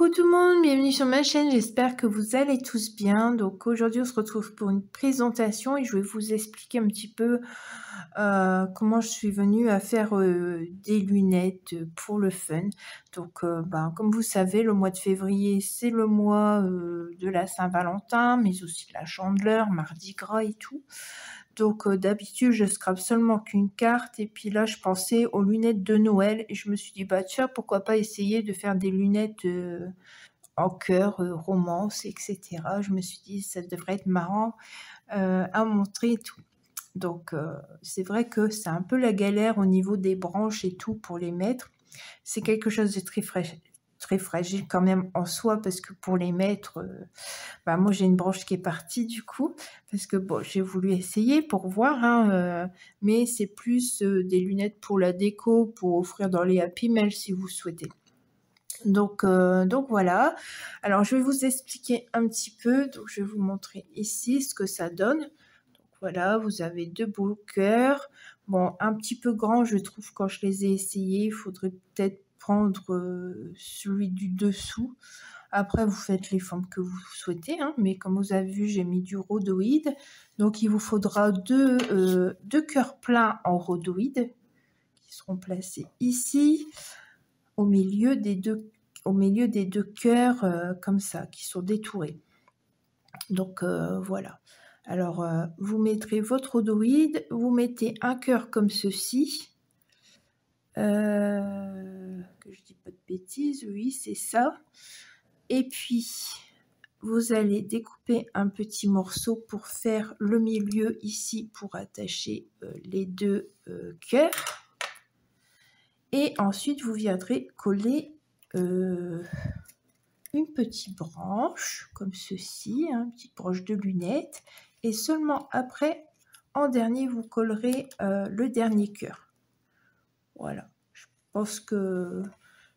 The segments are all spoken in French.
Coucou tout le monde, bienvenue sur ma chaîne, j'espère que vous allez tous bien. Donc aujourd'hui on se retrouve pour une présentation et je vais vous expliquer un petit peu comment je suis venue à faire des lunettes pour le fun. Donc comme vous savez, le mois de février c'est le mois de la Saint-Valentin, mais aussi de la Chandeleur, Mardi Gras et tout. Donc d'habitude je scrape seulement qu'une carte et puis là je pensais aux lunettes de Noël et je me suis dit bah tiens pourquoi pas essayer de faire des lunettes en cœur, romance, etc. Je me suis dit ça devrait être marrant à montrer et tout. Donc c'est vrai que c'est un peu la galère au niveau des branches et tout pour les mettre. C'est quelque chose de très fragile quand même en soi parce que pour les mettre, moi j'ai une branche qui est partie du coup parce que bon j'ai voulu essayer pour voir hein, mais c'est plus des lunettes pour la déco, pour offrir dans les Happy Mail si vous souhaitez. Donc voilà. Alors je vais vous expliquer un petit peu. Donc je vais vous montrer ici ce que ça donne. Donc voilà, vous avez deux beaux cœurs. Bon, un petit peu grand je trouve quand je les ai essayés. Il faudrait peut-être prendre celui du dessous. Après vous faites les formes que vous souhaitez, hein, mais comme vous avez vu j'ai mis du rhodoïde. Donc il vous faudra deux cœurs pleins en rhodoïde qui seront placés ici au milieu des deux cœurs comme ça, qui sont détourés. Donc voilà. Alors vous mettrez votre rhodoïde, vous mettez un cœur comme ceci. Que je dis pas de bêtises, oui c'est ça. Et puis vous allez découper un petit morceau pour faire le milieu ici pour attacher les deux cœurs. Et ensuite, vous viendrez coller une petite branche, comme ceci, hein, une petite branche de lunettes. Et seulement après, en dernier, vous collerez le dernier cœur. Voilà. Je pense que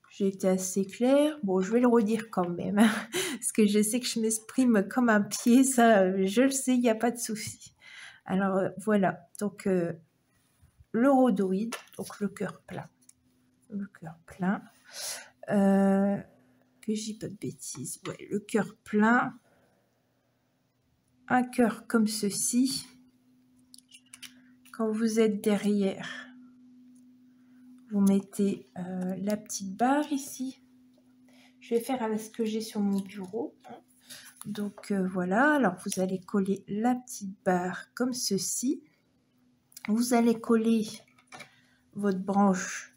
j'ai été assez claire. Bon, je vais le redire quand même, hein, parce que je sais que je m'exprime comme un pied. Ça, je le sais, il n'y a pas de souci. Alors, voilà. Donc, le rhodoïde, donc le cœur plein. Le cœur plein, que j'ai pas de bêtises, ouais, le cœur plein, un cœur comme ceci. Quand vous êtes derrière, vous mettez la petite barre ici. Je vais faire avec ce que j'ai sur mon bureau. Donc voilà, alors vous allez coller la petite barre comme ceci. Vous allez coller votre branche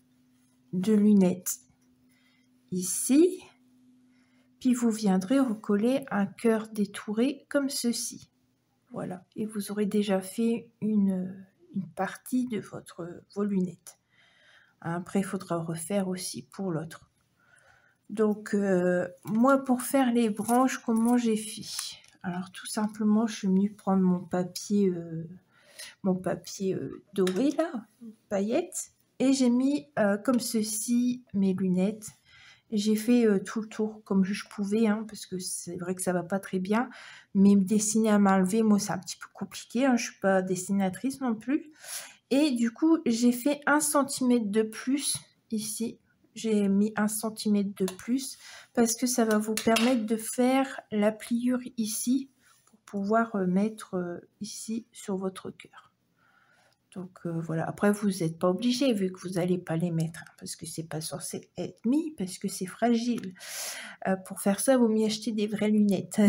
de lunettes ici. Puis vous viendrez recoller un cœur détouré comme ceci. Voilà, et vous aurez déjà fait une partie de vos lunettes. Après, il faudra refaire aussi pour l'autre. Donc, moi, pour faire les branches, comment j'ai fait? Alors, tout simplement, je suis venue prendre mon papier doré, là, paillettes, et j'ai mis comme ceci mes lunettes. J'ai fait tout le tour comme je pouvais, hein, parce que c'est vrai que ça va pas très bien. Mais dessiner à main levée, moi, c'est un petit peu compliqué. Hein, je suis pas dessinatrice non plus. Et du coup, j'ai fait 1 cm de plus ici. J'ai mis 1 cm de plus parce que ça va vous permettre de faire la pliure ici pour pouvoir mettre ici sur votre cœur. Donc voilà, après vous n'êtes pas obligé vu que vous n'allez pas les mettre, hein, parce que c'est pas censé être mis, parce que c'est fragile. Pour faire ça, vaut mieux acheter des vraies lunettes.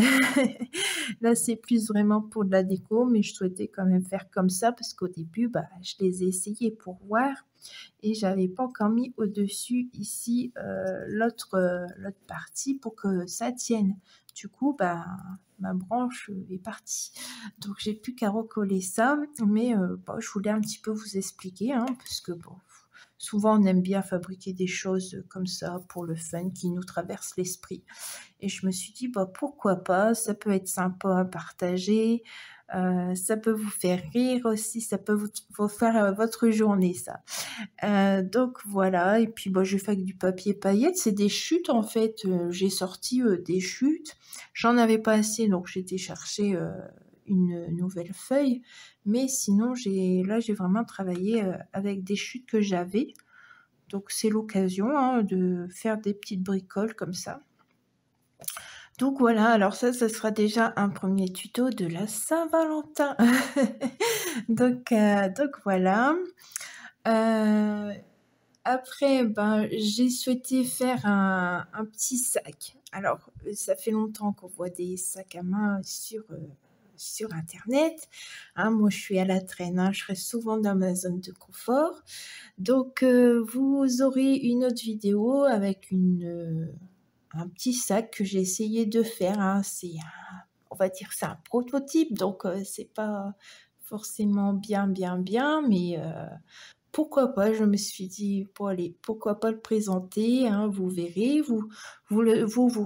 Là, c'est plus vraiment pour de la déco, mais je souhaitais quand même faire comme ça, parce qu'au début, je les ai essayés pour voir, et j'avais pas encore mis au-dessus ici l'autre partie pour que ça tienne. Du coup, ma branche est partie. Donc j'ai plus qu'à recoller ça, mais je voulais un petit peu vous expliquer, hein, parce que bon, souvent on aime bien fabriquer des choses comme ça pour le fun qui nous traverse l'esprit. Et je me suis dit pourquoi pas, ça peut être sympa à partager, ça peut vous faire rire aussi, ça peut vous faire votre journée ça. Donc voilà, et puis j'ai fait avec du papier paillettes, c'est des chutes en fait, j'ai sorti des chutes, j'en avais pas assez donc j'ai été chercher une nouvelle feuille, mais sinon j'ai vraiment travaillé avec des chutes que j'avais, donc c'est l'occasion hein, de faire des petites bricoles comme ça. Donc voilà, alors ça sera déjà un premier tuto de la Saint-Valentin. Donc voilà. Heu, Après, ben, j'ai souhaité faire un petit sac. Alors, ça fait longtemps qu'on voit des sacs à main sur internet, hein. Moi, je suis à la traîne, hein, je reste souvent dans ma zone de confort. Donc, vous aurez une autre vidéo avec un petit sac que j'ai essayé de faire, hein. On va dire, c'est un prototype, donc c'est pas forcément bien, mais pourquoi pas? Je me suis dit: «Bon allez, pourquoi pas le présenter, hein?» Vous verrez, vous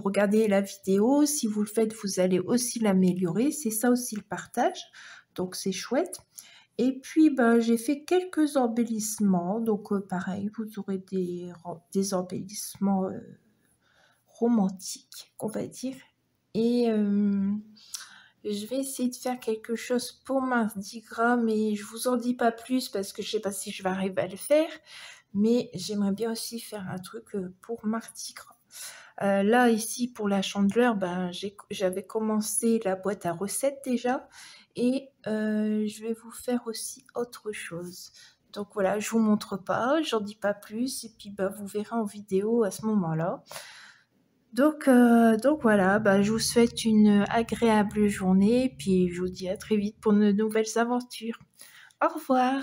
regardez la vidéo, si vous le faites, vous allez aussi l'améliorer, c'est ça aussi le partage, donc c'est chouette. Et puis, bah, j'ai fait quelques embellissements, donc pareil, vous aurez des embellissements, romantiques, on va dire. Et je vais essayer de faire quelque chose pour mardi gras, mais je vous en dis pas plus parce que je sais pas si je vais arriver à le faire, mais j'aimerais bien aussi faire un truc, pour mardi gras. Là, ici, pour la Chandeleur, ben, j'avais commencé la boîte à recettes déjà et je vais vous faire aussi autre chose. Donc voilà, je vous montre pas, j'en dis pas plus et puis, bah, vous verrez en vidéo à ce moment-là. Donc voilà, bah, je vous souhaite une agréable journée, puis je vous dis à très vite pour de nouvelles aventures. Au revoir.